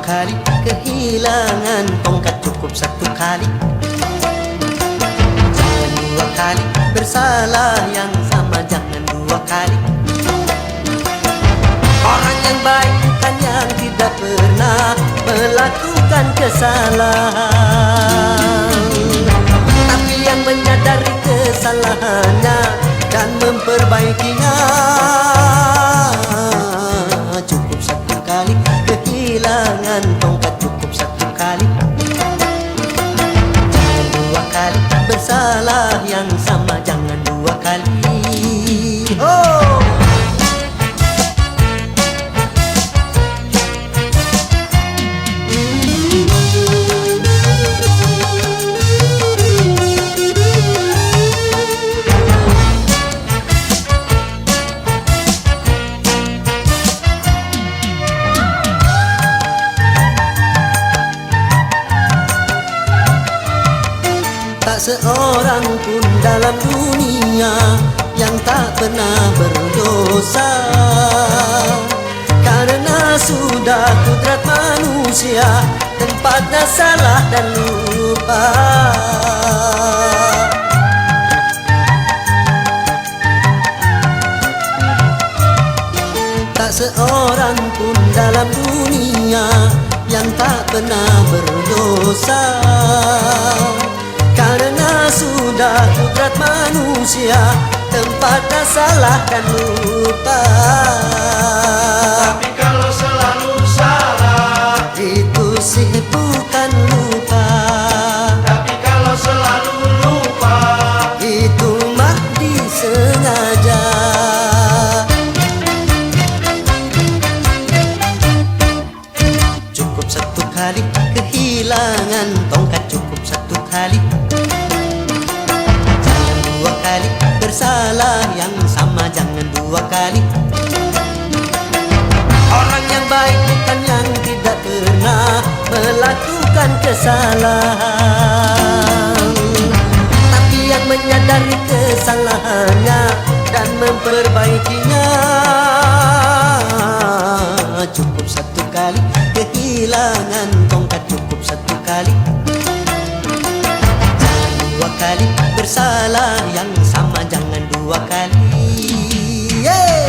kali kehilangan tongkat, cukup satu kali. Jangan dua kali bersalah yang sama, jangan dua kali. Orang yang baik bukan yang tidak pernah melakukan kesalahan, tapi yang menyadari kesalahannya dan memperbaikinya. Cukup satu kali kehilangan tongkat, cukup satu kali. Jangan dua kali bersalah yang sama, jangan dua kali. Oh! Tak seorang pun dalam dunia yang tak pernah berdosa, karena sudah kudrat manusia tempatnya salah dan lupa. Tak seorang pun dalam dunia yang tak pernah berdosa, karena sudah kudrat manusia tempatnya salah dan lupa. Tapi kalau selalu salah, itu sih bukan lupa. tapi kalau selalu lupa, Itu mah disengaja. Cukup satu kali kehilangan tongkat, cukup satu kali. Jangan dua kali bersalah yang sama, jangan dua kali. Orang yang baik bukan yang tidak pernah melakukan kesalahan, tapi yang menyadari kesalahannya dan memperbaikinya. Cukup satu kali kehilangan tongkat, cukup satu kali. Jangan dua kali bersalah yang sama, jangan dua kali. Yeah!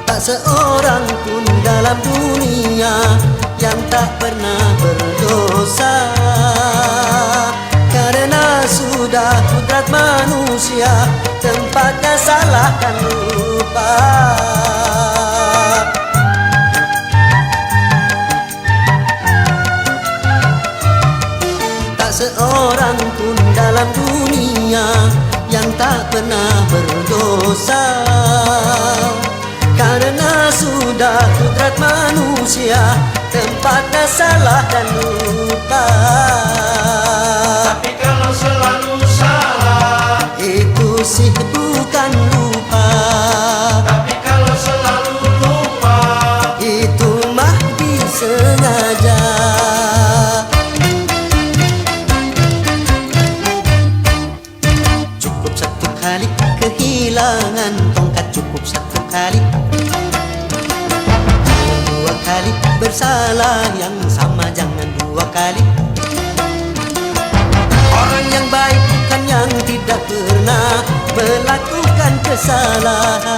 Tak seorang pun dalam dunia yang tak pernah berdosa, karena sudah kudrat manusia tempatnya salah dan lupa. Tak seorang pun dalam dunia yang tak pernah berdosa, karena sudah kudrat manusia tempatnya salah dan lupa. tapi kalau selalu salah, Itu sih bukan lupa. tapi kalau selalu lupa, Itu mah disengaja. Cukup satu kali kehilangan tongkat, cukup satu kali. Jangan dua kali bersalah yang sama, jangan dua kali. Orang yang baik bukan yang tidak pernah melakukan kesalahan,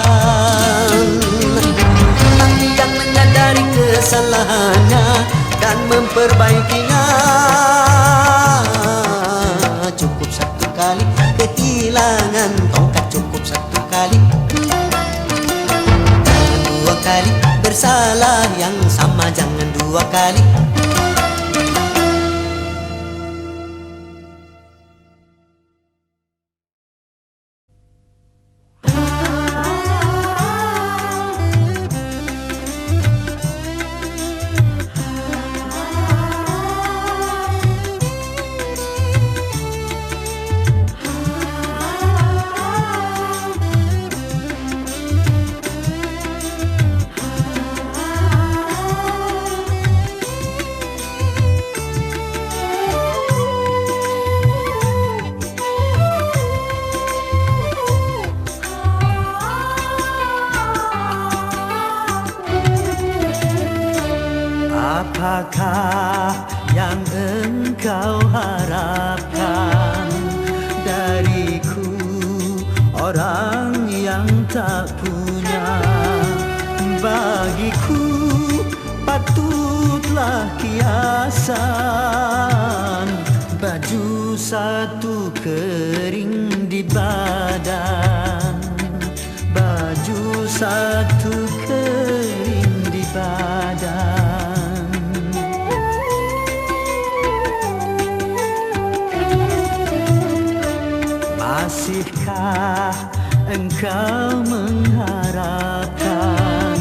tapi yang menyadari kesalahannya dan memperbaikinya. Cukup satu kali kehilangan tongkat, cukup satu kali. Jangan dua kali bersalah yang sama, jangan dua kali. kiasan, baju satu kering di badan, baju satu kering di badan. Masihkah engkau mengharapkan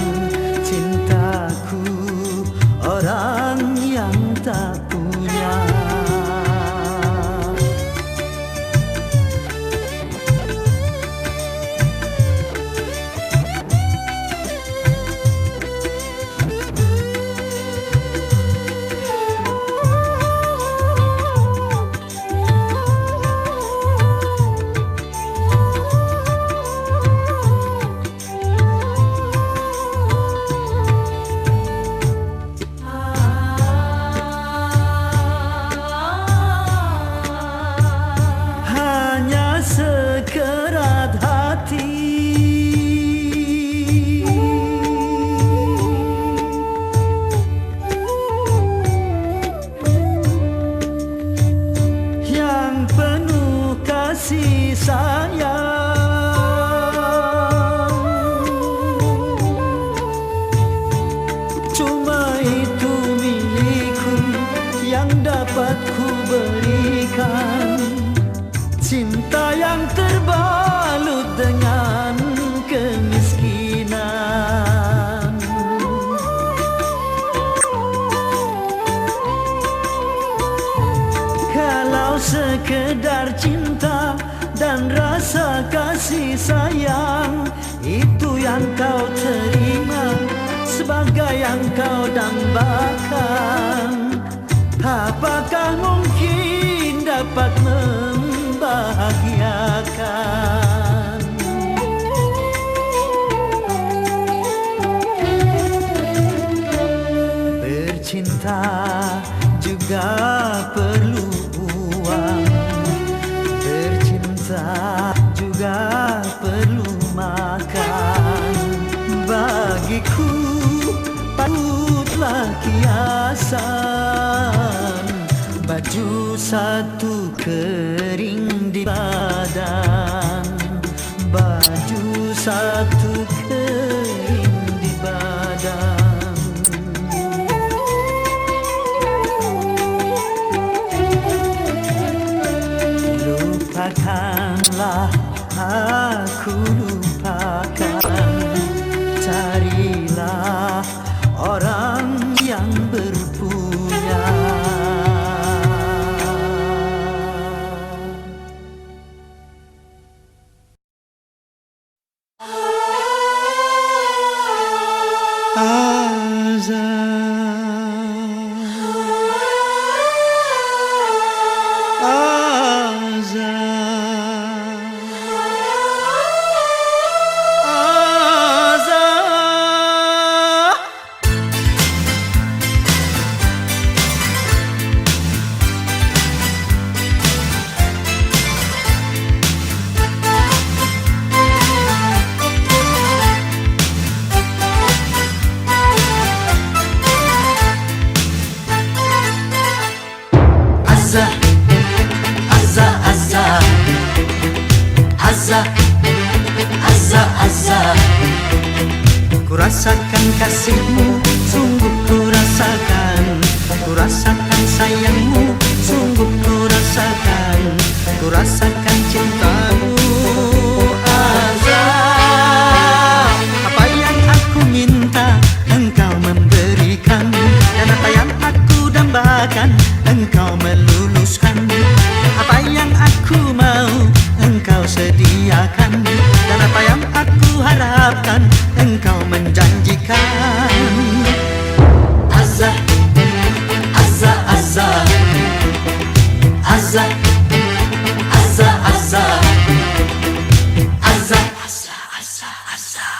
cintaku, orang yang tak punya? Sekerat hati yang penuh kasih sayang, cuma itu milikku yang dapat ku berikan. Cinta yang terbalut dengan kemiskinan. Kalau sekedar cinta dan rasa kasih sayang, itu yang kau terima sebagai yang kau dambakan, apakah mungkin dapat membahagiakan? Bercinta juga perlu uang, bercinta juga perlu makan. Bagiku patutlah kiasan, baju satu kering di badan, baju satu kering di badan. Lupakanlah aku, lupakan, carilah orang yang berpunya. Ku rasakan kasihmu, sungguh ku rasakan. Ku rasakan sayangmu, sungguh ku rasakan. Ku rasakan cintamu, Azah. Apa yang aku minta, engkau memberikan. Dan apa yang aku dambakan, engkau meluluskan. Apa yang aku mau, engkau sediakan. Dan apa yang aku harapkan, engkau menjanjikan. Azah, Azah, Azah, Azah, Azah, Azah, Azah, Azah, Azah, Azah.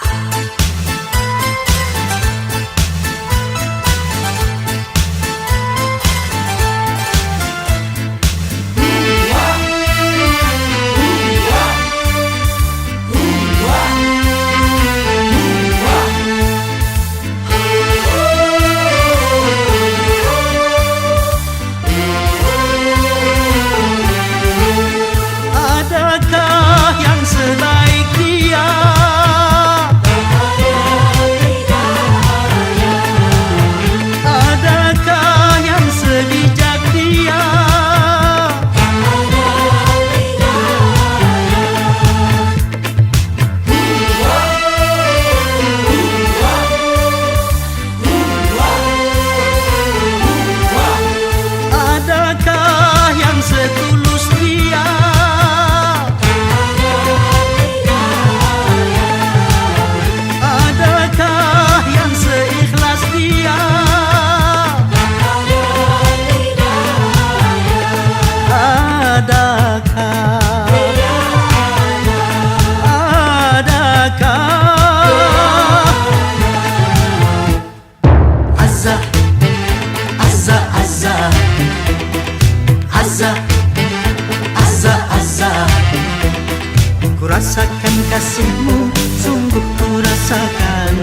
rasakan kasihmu, sungguh ku rasakan.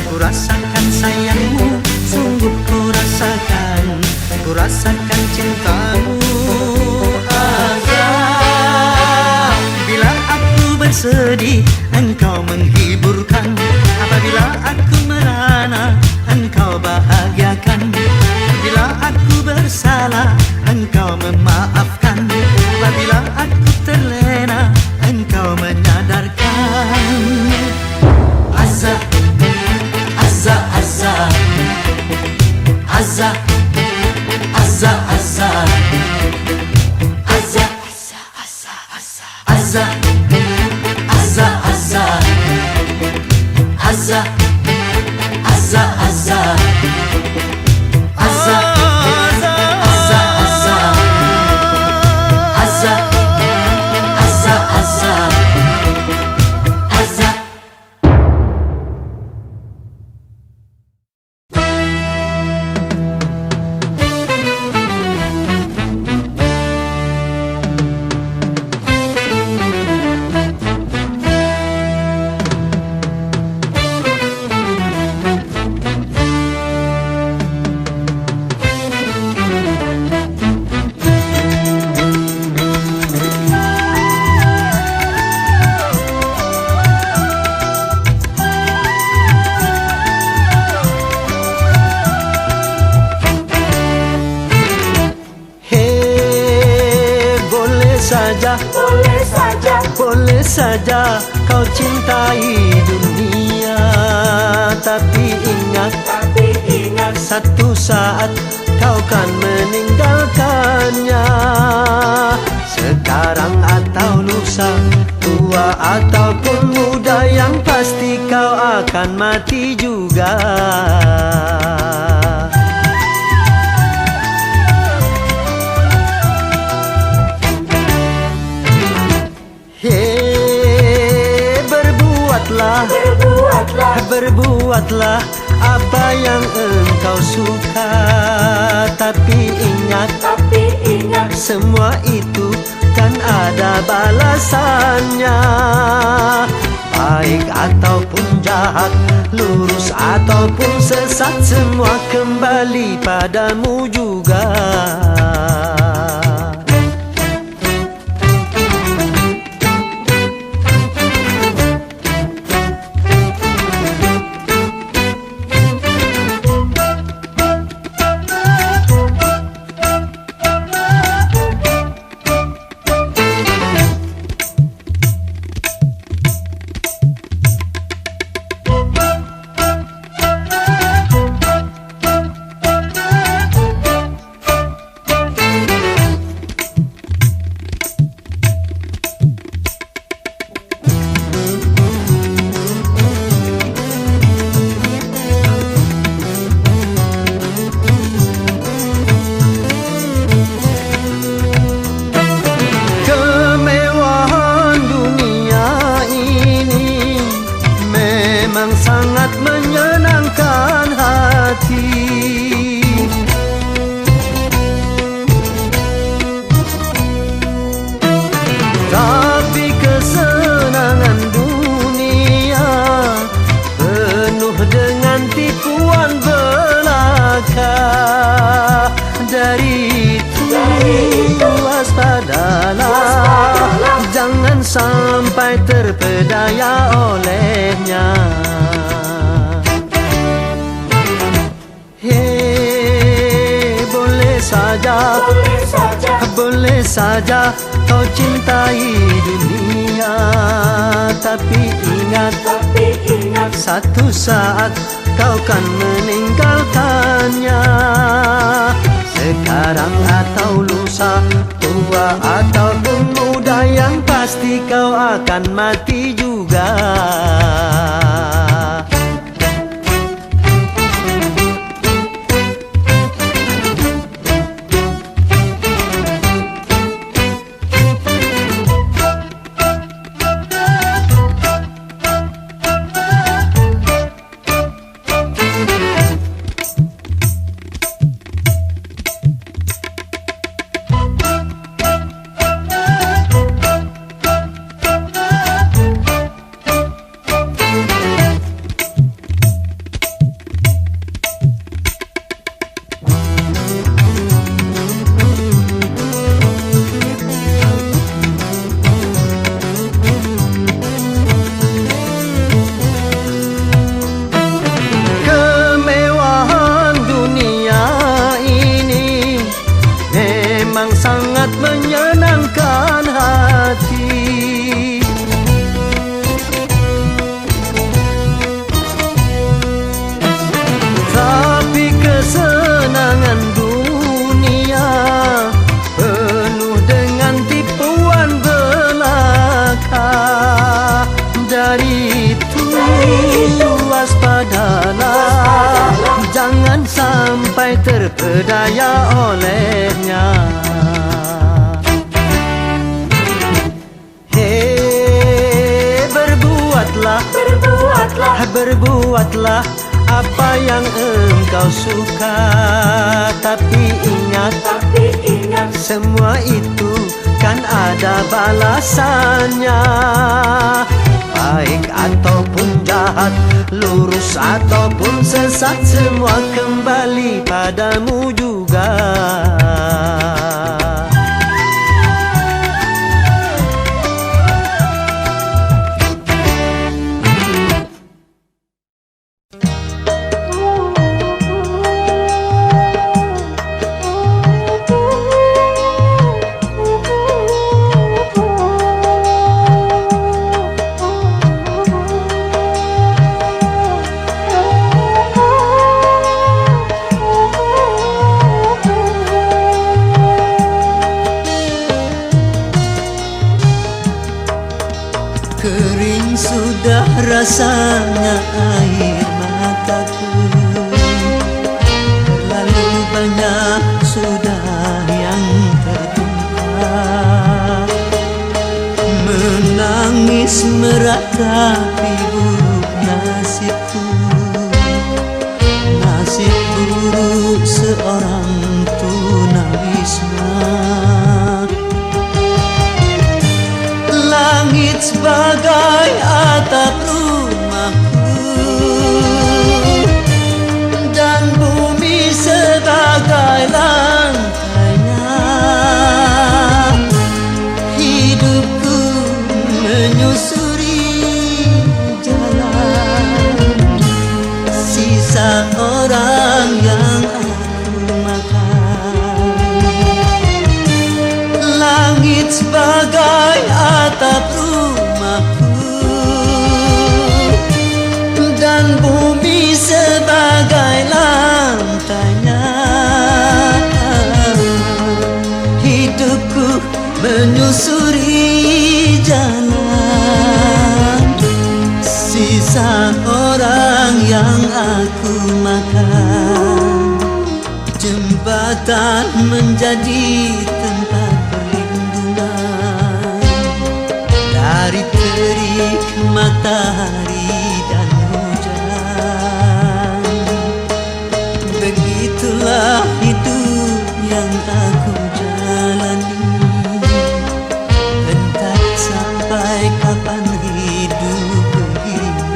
Ku rasakan sayangmu, sungguh ku rasakan. Ku rasakan cintamu, Azah. Bila aku bersedih, engkau menghiburkan. Apabila aku merana, engkau bahagiakan. Bila aku bersalah, engkau memaafkan. Apabila aku terlena, engkau menyadarkan. Azah, Azah, Azah, Azah, Azah, Azah, Azah, Azah, Azah, Azah, Azah, Azah, Azah, Azah. Boleh saja kau cintai dunia, tapi ingat satu saat kau kan meninggalkannya. Sekarang atau lusa, tua ataupun muda, yang pasti kau akan mati juga. Berbuatlah apa yang engkau suka, tapi ingat semua itu kan ada balasannya. Baik ataupun jahat, lurus ataupun sesat, semua kembali padamu juga. Sangat menyenangkan hati, tapi kesenangan dunia penuh dengan tipuan belaka. Dari itu waspadalah, jangan sampai terpedaya olehnya. Boleh saja kau cintai dunia, tapi ingat satu saat kau kan meninggalkannya. Sekarang atau lusa, tua ataupun muda, yang pasti kau akan mati juga. berdaya olehnya. Hei, berbuatlah, berbuatlah apa yang engkau suka. Tapi ingat, semua itu kan ada balasannya. Baik ataupun jahat, lurus ataupun sesat, semua kembali padamu juga. Kering sudah rasanya air mataku, terlalu banyak sudah yang tertumpah. Menangis meratapi buruk nasibku, nasib buruk seorang tunawisma. Langit sebagai atap rumahku dan bumi sebagai lantainya. Hidupku menyusuri jalan sisa orang yang aku makan. Langit sebagai atap rumahku dan bumi sebagai lantainya. Hidupku menyusuri jalan sisa orang yang aku makan. Jembatan menjadi tempat perlindungan dari terik matahari dan hujan. Begitulah hidup yang aku jalani, entah sampai kapan hidup begini.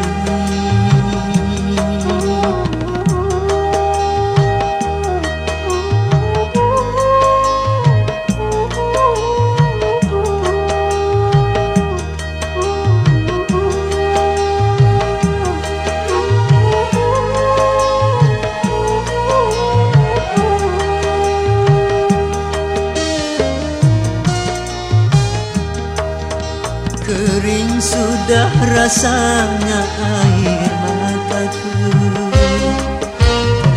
Kering sudah rasanya air mataku,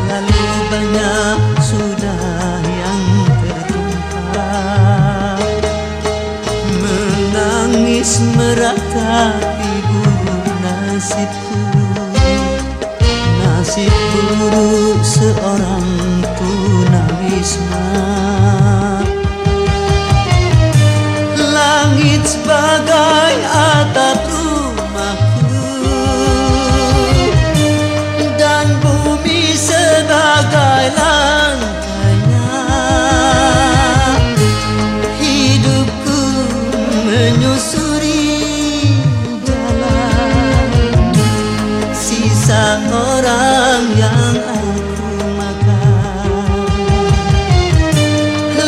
terlalu banyak sudah yang tertumpah. Menangis meratapi buruk nasibku, nasib buruk seorang tunawisma. Langit sebagai atap rumahku dan bumi sebagai lantainya. Hidupku menyusuri jalan sisa orang yang aku makan.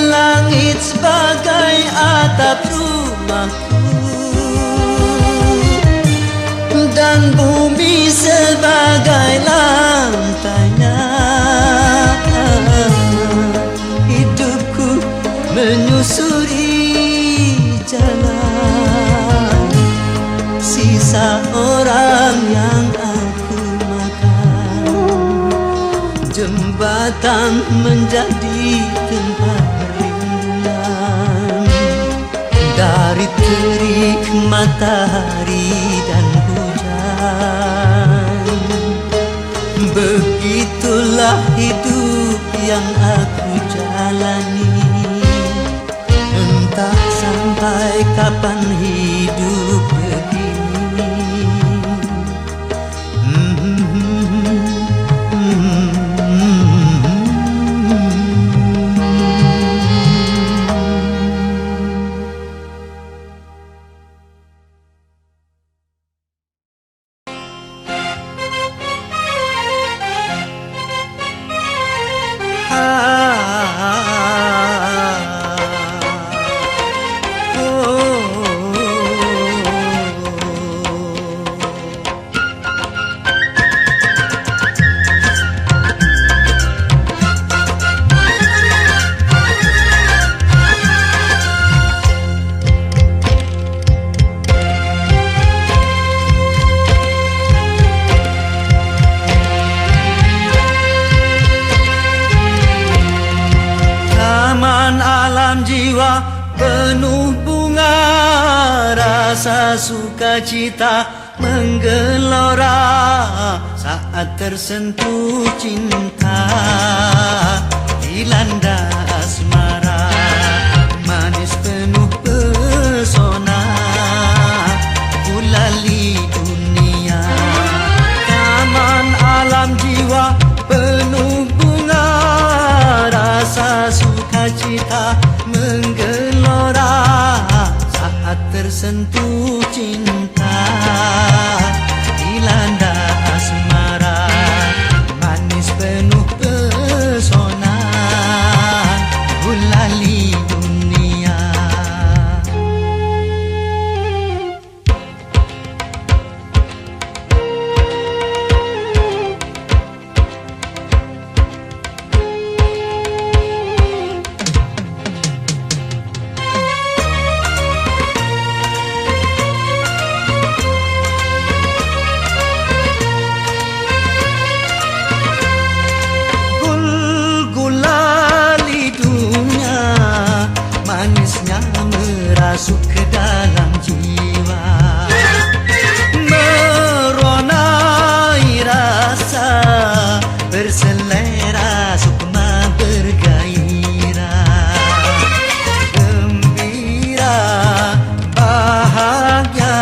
Langit sebagai atap rumahku dan bumi sebagai lantainya. Hidupku menyusuri jalan sisa orang yang aku makan. Jembatan menjadi tempat perlindungan dari terik matahari dan hujan. Begitulah hidup yang aku jalani, entah sampai kapan hidup begini. Jiwa penuh bunga, rasa sukacita menggelora saat tersentuh cinta, dilanda asmara, manis penuh pesona, gulali dunia. Taman alam jiwa penuh bunga, rasa sukacita menggelora saat tersentuh cinta, dilanda asmara, manis penuh pesona, gulali dunia. Masuk ke dalam jiwa, meronai rasa, berselera sukma bergairah, gembira, bahagia,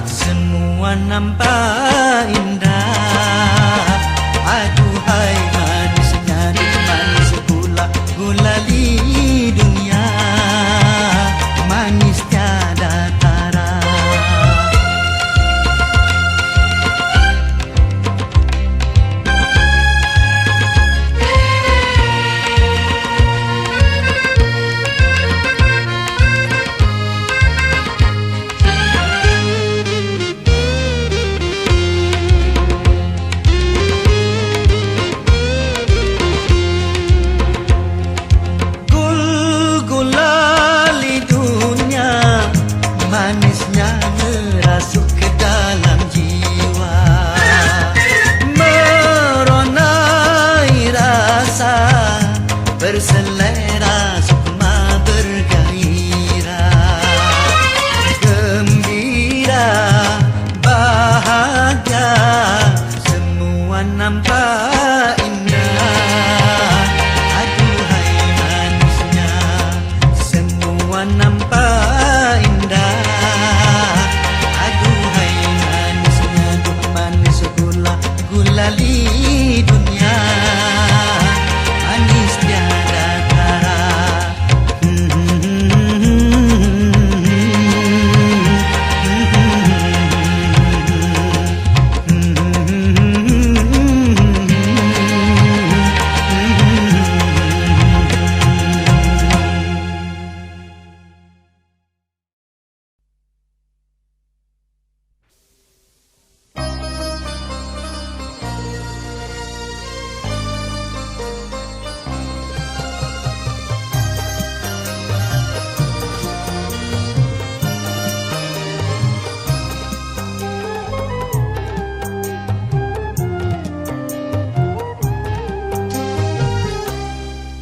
semua nampak indah. Aduhai manisnya manis gula, gulali dunia, manis tiada tara. Manisnya merasuk ke dalam jiwa, meronai rasa, berselera sukma bergairah, gembira, bahagia, semua nampak indah. Aduhai manisnya, semua nampak indah. Aduhai manisnya, manis gula, gulali dunia, manis tiada tara.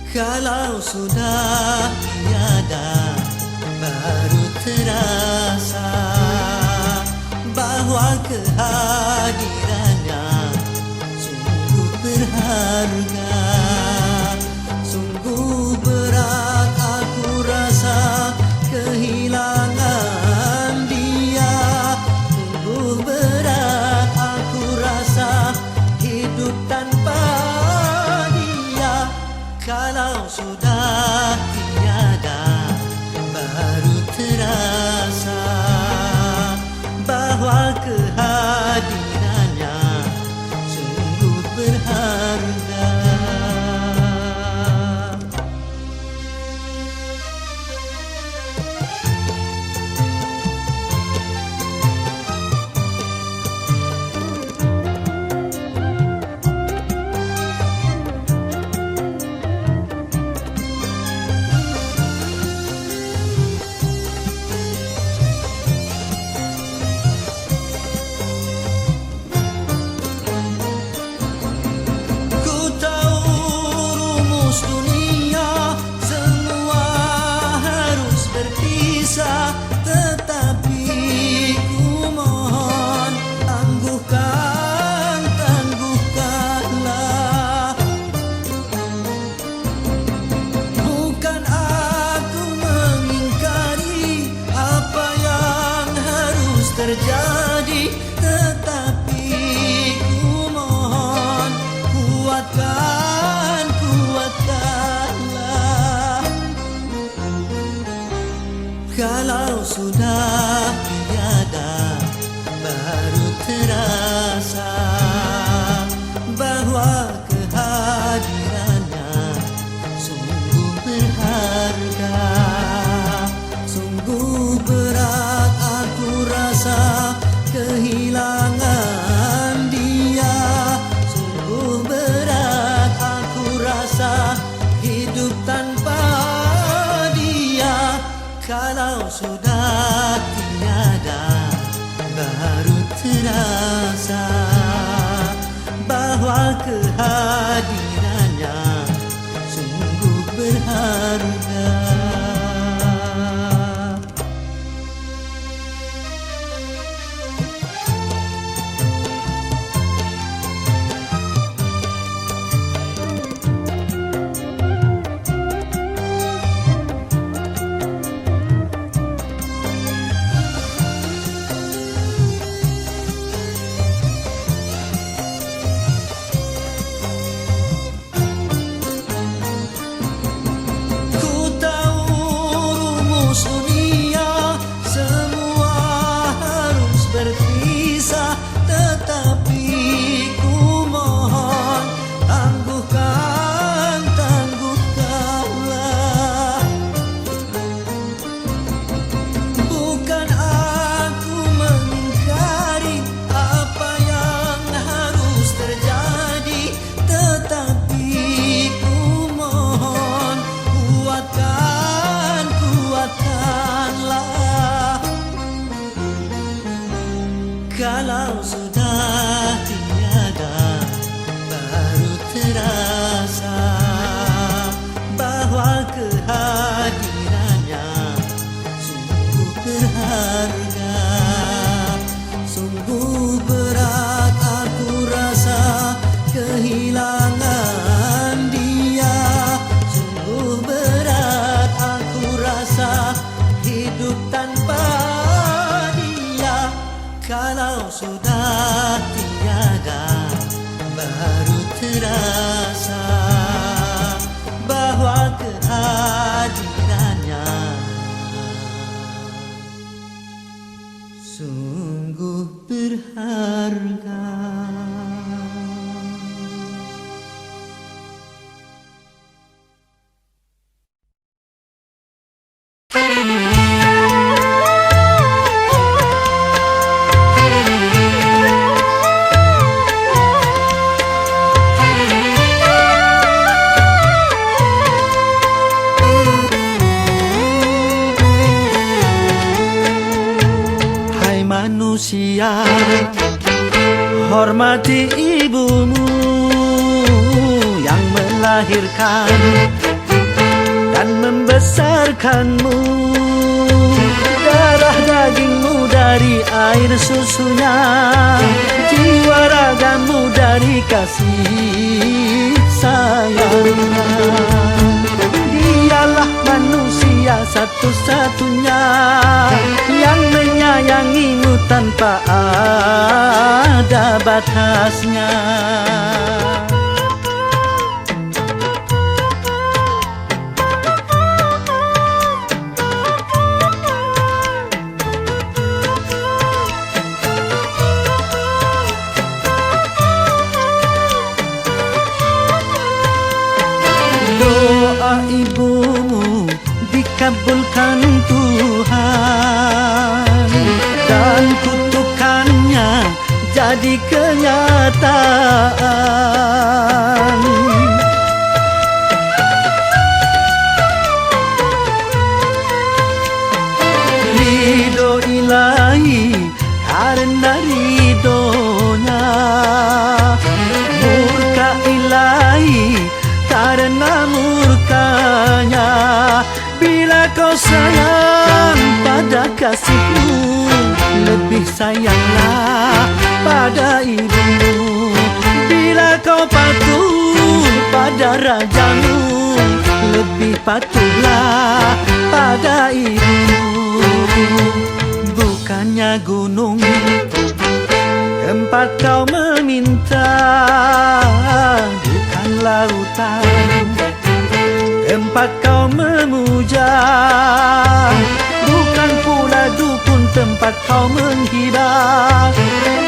Kalau sudah tiada, baru terasa bahwa kehadirannya sungguh berharga. kehadirannya sungguh berharga. Tetapi ku mohon tangguhkanlah. Bukan aku mengingkari apa yang harus terjadi, tetapi ku mohon kuatkanlah. Kalau sudah tiada, baru terasa bahwa kehadirannya sungguh berharga. Sungguh berat aku rasa kehilangan dia. Sungguh berat aku rasa hidup tanpa dia. Kalau sudah tiada, baru terasa bahwa kehadirannya sungguh berharga. Tetapi ku mohon tangguhkanlah. Bukan aku mengingkari apa yang harus terjadi, tetapi ku mohon kuatkanlah. Kalau sudah tiada, baru terasa bahwa kehadirannya sungguh berharga. Sungguh berat aku rasa kehilangan dia. Sungguh berat aku rasa hidup tanpa dia. Kalau sudah tiada, baru terasa bahwa kehadirannya sungguh berharga. Manusia, hormati ibumu yang melahirkan dan membesarkanmu. Darah dagingmu dari air susunya, jiwa ragamu dari kasih sayangnya. Dialah manusia satu-satunya yang menyayangimu tanpa ada batasnya. dikabulkan Tuhan dan kutukannya jadi kenyataan. Ridho ilahi karena ridhonya, murka ilahi karena murkanya. Bila kau sayang pada kasihmu, lebih sayanglah pada ibumu. Bila kau patuh pada rajamu, lebih patuhlah pada ibumu. Bukannya gunung tempat kau meminta, bukan lautan tempat kau memuja, bukan pula dukun tempat kau menghibah,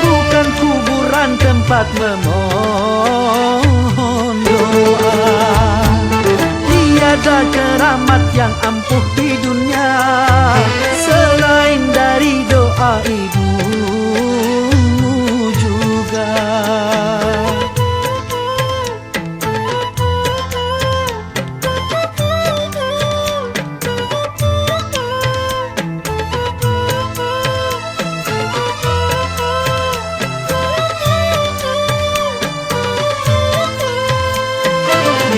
bukan kuburan tempat memohon doa. Tiada keramat yang ampuh di dunia selain dari doa ibumu juga.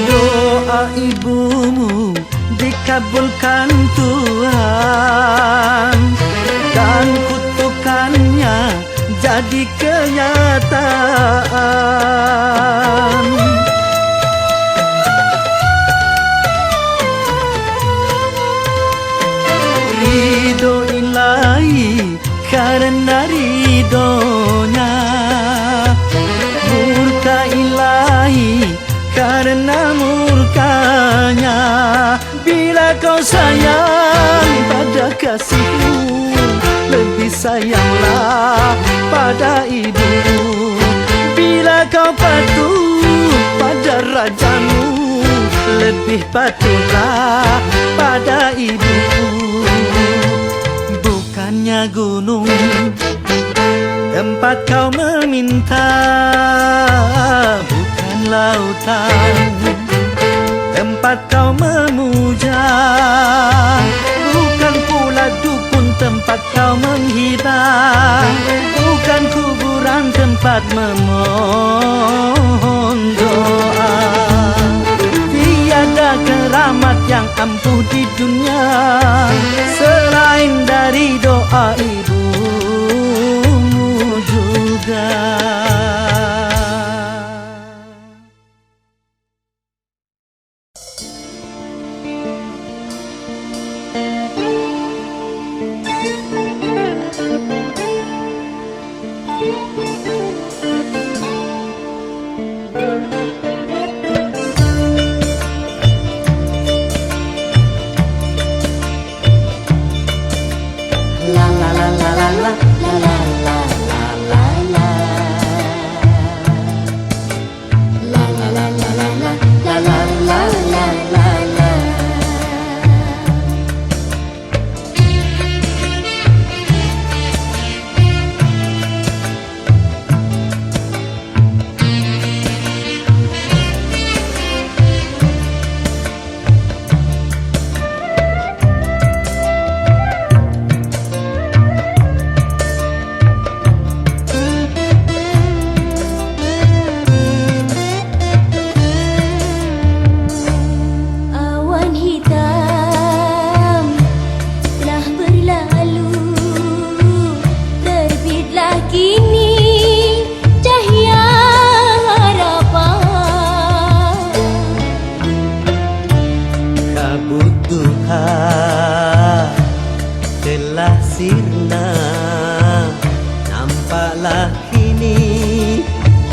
Doa ibumu dikabulkan Tuhan dan kutukannya jadi kenyataan. Ridho ilahi karena ridhonya, murka ilahi karena murkanya. Bila kau sayang pada kasihmu, lebih sayanglah pada ibumu. Bila kau patuh pada rajamu, lebih patuhlah pada ibumu. Bukannya gunung tempat kau meminta, bukan lautan tempat kau memuja, bukan pula dukun tempat kau menghibah, bukan kuburan tempat memohon doa. Tiada keramat yang ampuh di dunia selain dari doa ibumu juga.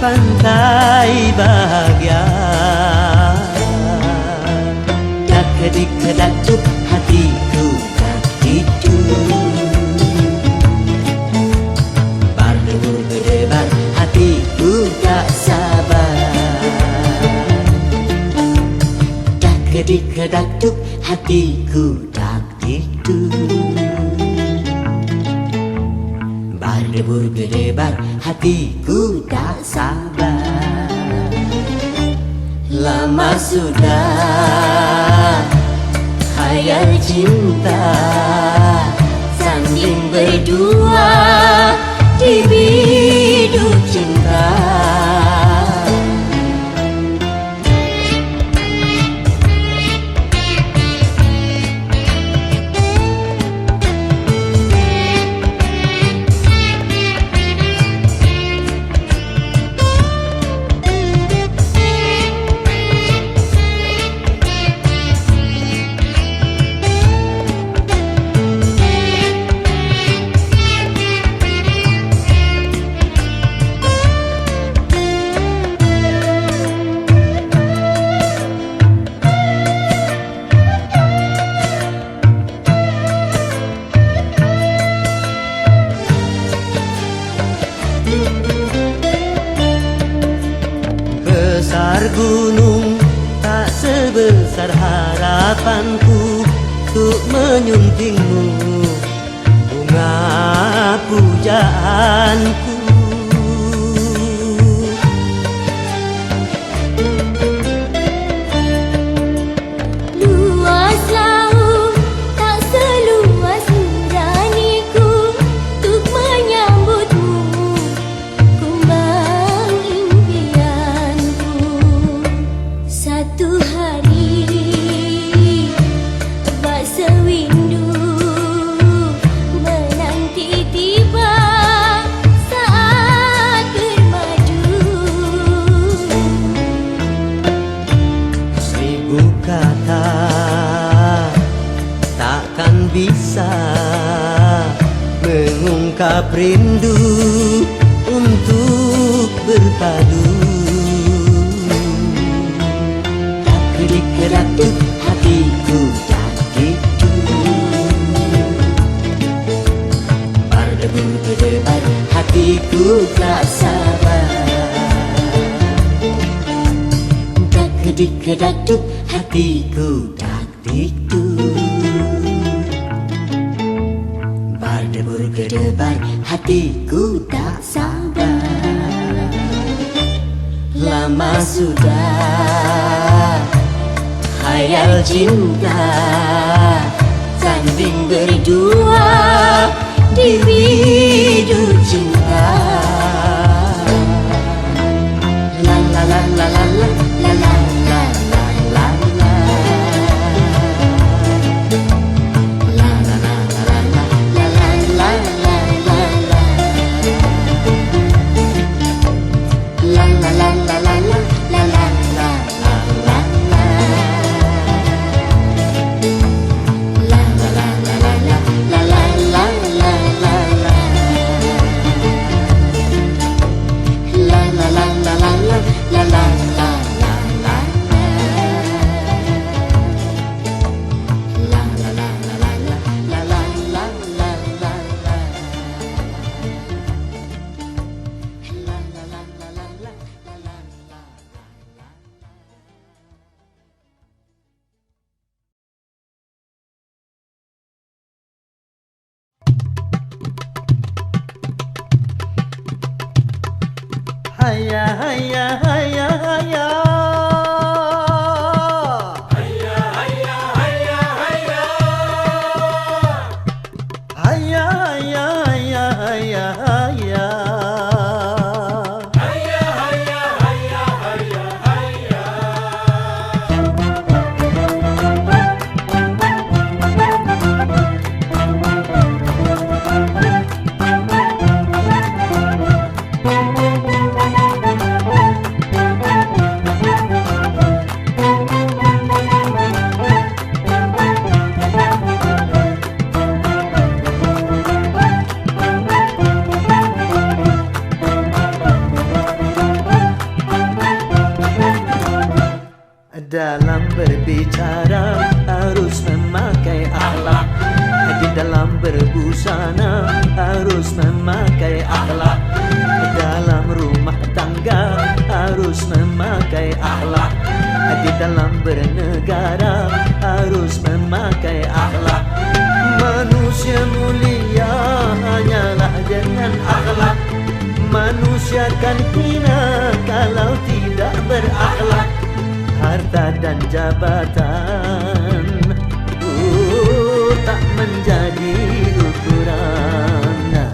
Pantai bahagia, dak kedik kedatup hatiku tak itu. Berdebar berdebar hatiku tak sabar, dak kedik kedatup hatiku tak Berdebur berdebar, hatiku tak sabar. Lama sudah khayal cinta, sanding berdua di biduk cinta. Besar gunung tak sebesar harapanku untuk menyuntingmu, bunga pujaanku. Luas laut tak seluas nuraniku untuk menyambutmu, kumbang impianku. Satu hari bak sewindu menanti tiba saat bermadu. Seribu kata takkan bisa mengungkap rindu untuk berpadu. Tak kedik-kedak hatiku jadiku, berdebur berdebar, hatiku tak sabar. Tak kedik-kedak hatiku jadiku, berdebur berdebar, hatiku tak sabar. Lama sudah khayal cinta, sanding berdua di biduk cinta. La la la la la la la la la la la la. La la la la la la la la la la la. La la la la la la la la la la la. La la la la la la la la la la la la. La la la la la la la la la la la. La la la la la la la la la la la la. La la la la la la la la la. Haya haya haya haya. Hayya hayya hayya hayya. Haya haya haya haya haya. Hayya hayya hayya hayya hayya. Dalam berbicara harus memakai akhlak, di dalam berbusana harus memakai akhlak, dalam rumah tangga harus memakai akhlak, di dalam bernegara harus memakai akhlak. Manusia mulia hanyalah dengan akhlak. akan hina kalau tidak berakhlak. Harta dan jabatan tak menjadi ukuran.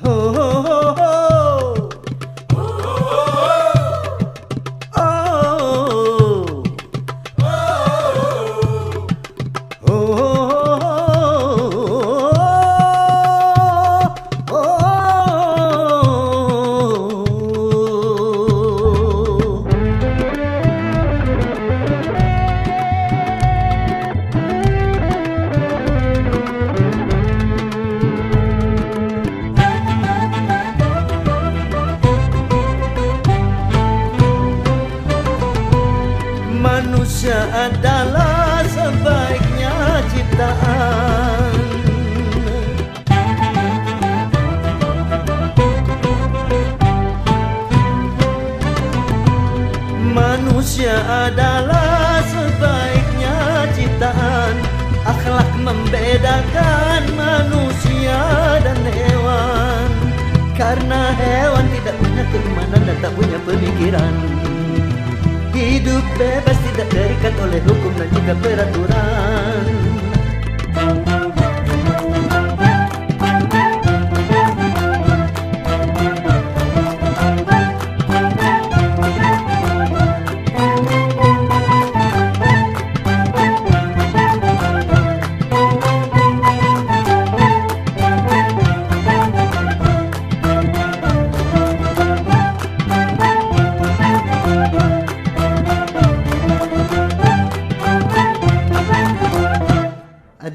Ho ho ho ho. Manusia adalah sebaiknya ciptaan. Manusia adalah sebaiknya ciptaan. Akhlak membedakan manusia dan hewan. Karena hewan tidak punya keimanan dan tak punya pemikiran. Hidup bebas tidak terikat oleh hukum dan juga peraturan.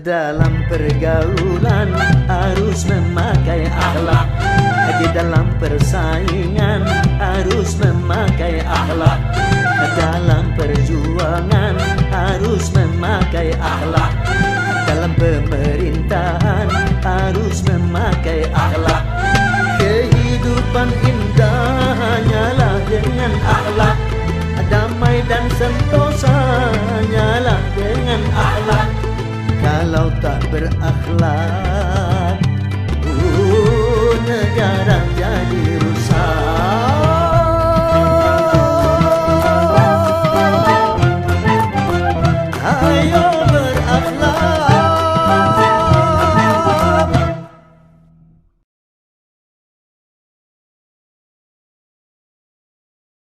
Dalam pergaulan harus memakai akhlak. Di dalam persaingan harus memakai akhlak. Dalam perjuangan harus memakai akhlak. Dalam pemerintahan harus memakai akhlak. Kehidupan indah hanyalah dengan akhlak. Damai dan sentosa hanyalah dengan akhlak. Kalau tak berakhlak, negara jadi rusak. Ayo